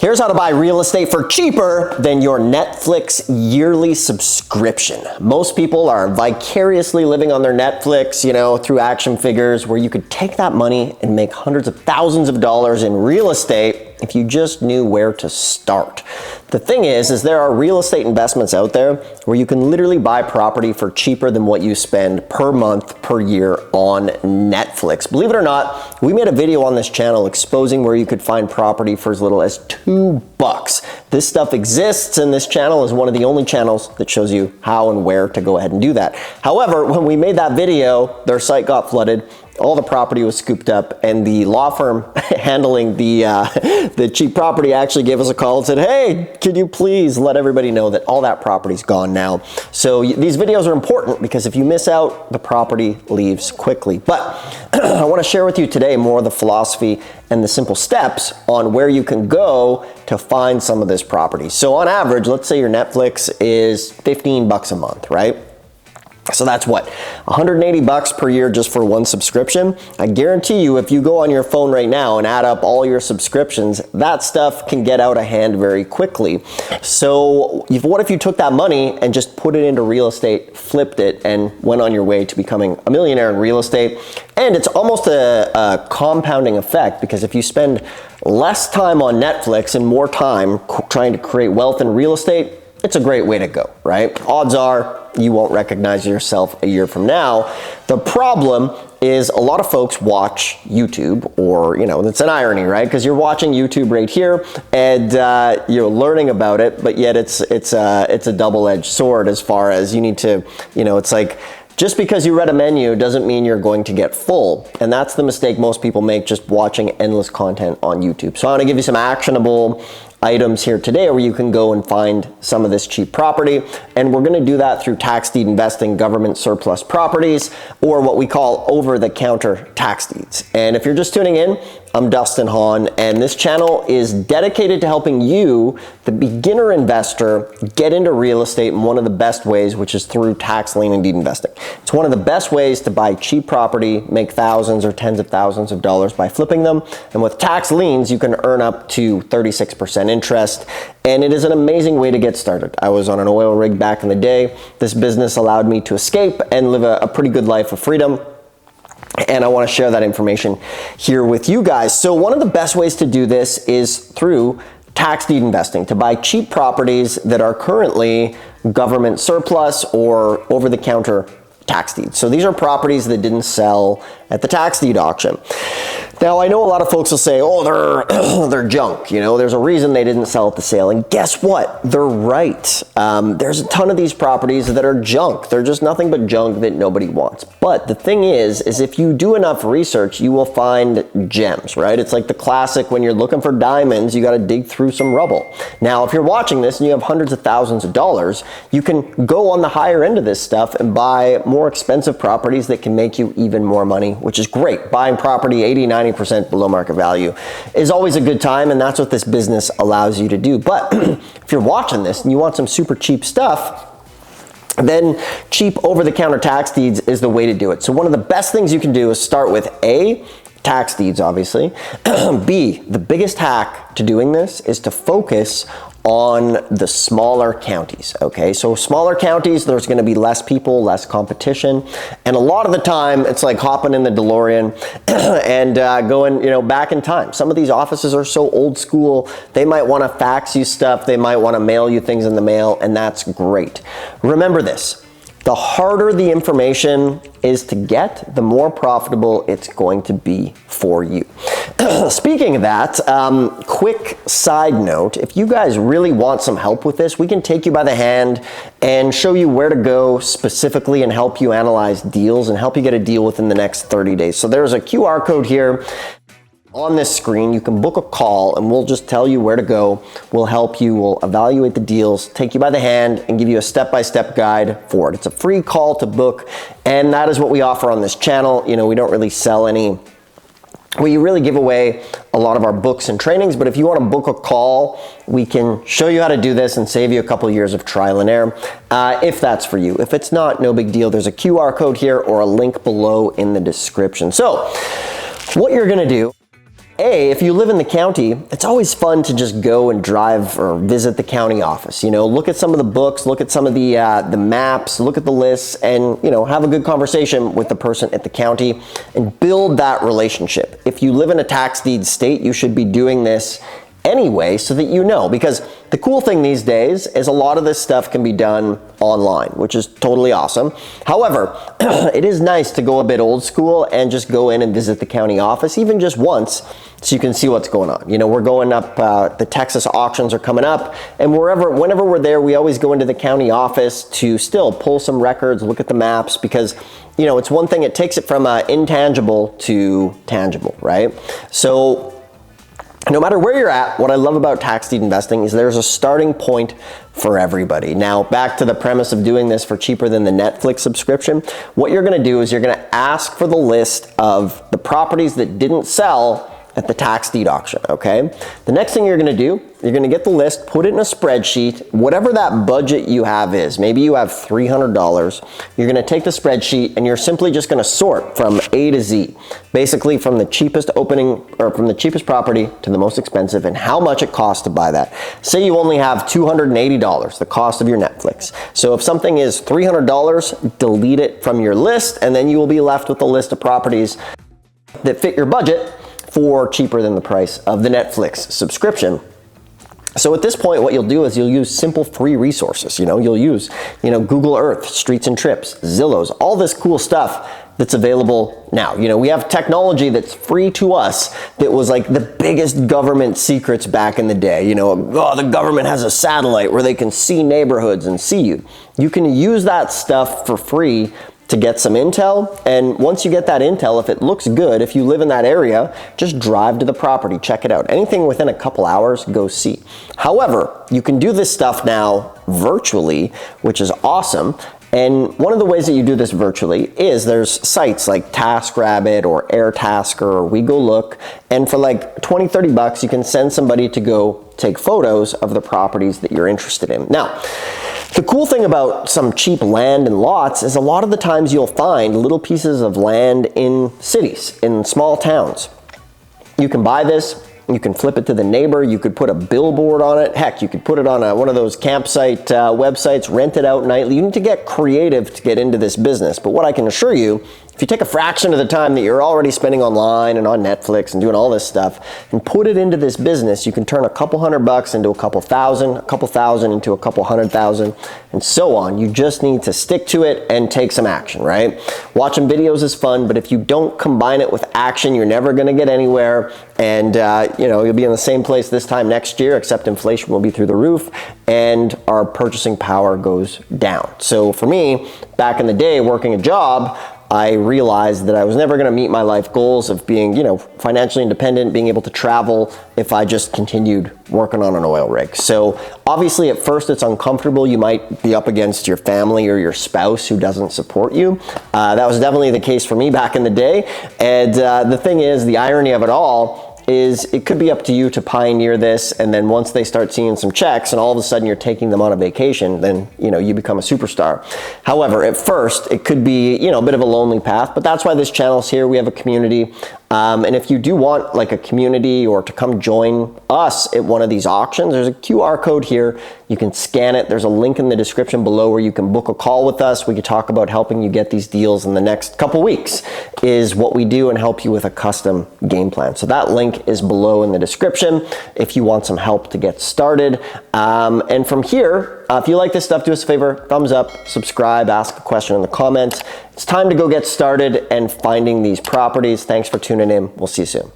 Here's how to buy real estate for cheaper than your Netflix yearly subscription. Most people are vicariously living on their Netflix, through action figures, where you could take that money and make hundreds of thousands of dollars in real estate if you just knew where to start. The thing is there are real estate investments out there where you can literally buy property for cheaper than what you spend per month, per year on Netflix. Believe it or not, we made a video on this channel exposing where you could find property for as little as $2. This stuff exists, and this channel is one of the only channels that shows you how and where to go ahead and do that. However, when we made that video, their site got flooded. All the property was scooped up, and the law firm handling the cheap property actually gave us a call and said, hey, could you please let everybody know that all that property's gone now? So these videos are important because if you miss out, the property leaves quickly. But I want to share with you today more of the philosophy and the simple steps on where you can go to find some of this property. So on average, let's say your Netflix is $15 a month, right? So that's what, $180 per year just for one subscription. I guarantee you, if you go on your phone right now and add up all your subscriptions, that stuff can get out of hand very quickly. So what if you took that money and just put it into real estate, flipped it, and went on your way to becoming a millionaire in real estate? And it's almost a compounding effect, because if you spend less time on Netflix and more time trying to create wealth in real estate, it's a great way to go, right? Odds are you won't recognize yourself a year from now. The problem is a lot of folks watch YouTube, or, it's an irony, right? Because you're watching YouTube right here and you're learning about it, but yet it's a double-edged sword as far as you need to, it's like, just because you read a menu doesn't mean you're going to get full. And that's the mistake most people make, just watching endless content on YouTube. So I want to give you some actionable items here today where you can go and find some of this cheap property. And we're going to do that through tax deed investing, government surplus properties, or what we call over-the-counter tax deeds. And if you're just tuning in, I'm Dustin Hahn, and this channel is dedicated to helping you, the beginner investor, get into real estate in one of the best ways, which is through tax lien and deed investing. It's one of the best ways to buy cheap property, make thousands or tens of thousands of dollars by flipping them. And with tax liens, you can earn up to 36% interest, and it is an amazing way to get started. I was on an oil rig back in the day. This business allowed me to escape and live a pretty good life of freedom. And I want to share that information here with you guys. So one of the best ways to do this is through tax deed investing, to buy cheap properties that are currently government surplus or over-the-counter tax deeds. So these are properties that didn't sell at the tax deed auction. Now, I know a lot of folks will say, oh, they're junk. There's a reason they didn't sell at the sale. And guess what? They're right. There's a ton of these properties that are junk. They're just nothing but junk that nobody wants. But the thing is if you do enough research, you will find gems, right? It's like the classic, when you're looking for diamonds, you got to dig through some rubble. Now, if you're watching this and you have hundreds of thousands of dollars, you can go on the higher end of this stuff and buy more expensive properties that can make you even more money, which is great. Buying property 80-90% below market value is always a good time, and that's what this business allows you to do. But if you're watching this and you want some super cheap stuff, then cheap over-the-counter tax deeds is the way to do it. So one of the best things you can do is start with A, tax deeds, obviously. B, the biggest hack to doing this is to focus on the smaller counties, okay? So smaller counties, there's gonna be less people, less competition, and a lot of the time, it's like hopping in the DeLorean and going, back in time. Some of these offices are so old school, they might wanna fax you stuff, they might wanna mail you things in the mail, and that's great. Remember this, the harder the information is to get, the more profitable it's going to be for you. Speaking of that, quick side note, if you guys really want some help with this, we can take you by the hand and show you where to go specifically and help you analyze deals and help you get a deal within the next 30 days. So there's a QR code here on this screen. You can book a call and we'll just tell you where to go. We'll help you, we'll evaluate the deals, take you by the hand, and give you a step-by-step guide for it. It's a free call to book, and that is what we offer on this channel. We don't really sell any, we really give away a lot of our books and trainings, but if you want to book a call, we can show you how to do this and save you a couple years of trial and error, if that's for you. If it's not, no big deal. There's a QR code here or a link below in the description. So what you're going to do If you live in the county, it's always fun to just go and drive or visit the county office. You know, look at some of the books, look at some of the maps, look at the lists, and have a good conversation with the person at the county and build that relationship. If you live in a tax deed state, you should be doing this anyway, so that because the cool thing these days is a lot of this stuff can be done online, which is totally awesome. However, it is nice to go a bit old school and just go in and visit the county office, even just once, so you can see what's going on. We're going up, the Texas auctions are coming up, and whenever we're there, we always go into the county office to still pull some records, look at the maps, because it's one thing, it takes it from intangible to tangible, right? So no matter where you're at, what I love about tax deed investing is there's a starting point for everybody. Now, back to the premise of doing this for cheaper than the Netflix subscription, what you're gonna do is you're gonna ask for the list of the properties that didn't sell at the tax deed auction, okay? The next thing you're gonna do, you're gonna get the list, put it in a spreadsheet, whatever that budget you have is. Maybe you have $300. You're gonna take the spreadsheet and you're simply just gonna sort from A to Z, basically from the cheapest from the cheapest property to the most expensive and how much it costs to buy that. Say you only have $280, the cost of your Netflix. So if something is $300, delete it from your list, and then you will be left with a list of properties that fit your budget for cheaper than the price of the Netflix subscription. So at this point, what you'll do is you'll use simple free resources. You'll use, Google Earth, Streets and Trips, Zillows, all this cool stuff that's available now. We have technology that's free to us that was like the biggest government secrets back in the day. The government has a satellite where they can see neighborhoods and see you. You can use that stuff for free to get some intel, and once you get that intel, if it looks good, if you live in that area, just drive to the property, check it out. Anything within a couple hours, go see. However, you can do this stuff now virtually, which is awesome. And one of the ways that you do this virtually is there's sites like TaskRabbit or AirTasker or WeGoLook, and for like 20, 30 bucks, you can send somebody to go take photos of the properties that you're interested in. Now, the cool thing about some cheap land and lots is a lot of the times you'll find little pieces of land in cities, in small towns. You can buy this, you can flip it to the neighbor, you could put a billboard on it, heck, you could put it on one of those campsite websites, rent it out nightly. You need to get creative to get into this business, but what I can assure you, if you take a fraction of the time that you're already spending online and on Netflix and doing all this stuff and put it into this business, you can turn a couple $100 into a couple thousand into a couple 100,000, and so on. You just need to stick to it and take some action, right? Watching videos is fun, but if you don't combine it with action, you're never gonna get anywhere, and you'll be in the same place this time next year, except inflation will be through the roof and our purchasing power goes down. So for me, back in the day working a job, I realized that I was never going to meet my life goals of being, financially independent, being able to travel if I just continued working on an oil rig. So obviously at first it's uncomfortable. You might be up against your family or your spouse who doesn't support you. That was definitely the case for me back in the day. And the thing is, the irony of it all is it could be up to you to pioneer this, and then once they start seeing some checks and all of a sudden you're taking them on a vacation, then you become a superstar. However, at first it could be a bit of a lonely path, but that's why this channel's here. We have a community, and if you do want like a community or to come join us at one of these auctions, there's a QR code here. You can scan it. There's a link in the description below where you can book a call with us. We could talk about helping you get these deals in the next couple weeks is what we do, and help you with a custom game plan. So that link is below in the description if you want some help to get started. And from here, if you like this stuff, do us a favor, thumbs up, subscribe, ask a question in the comments. It's time to go get started and finding these properties. Thanks for tuning in. We'll see you soon.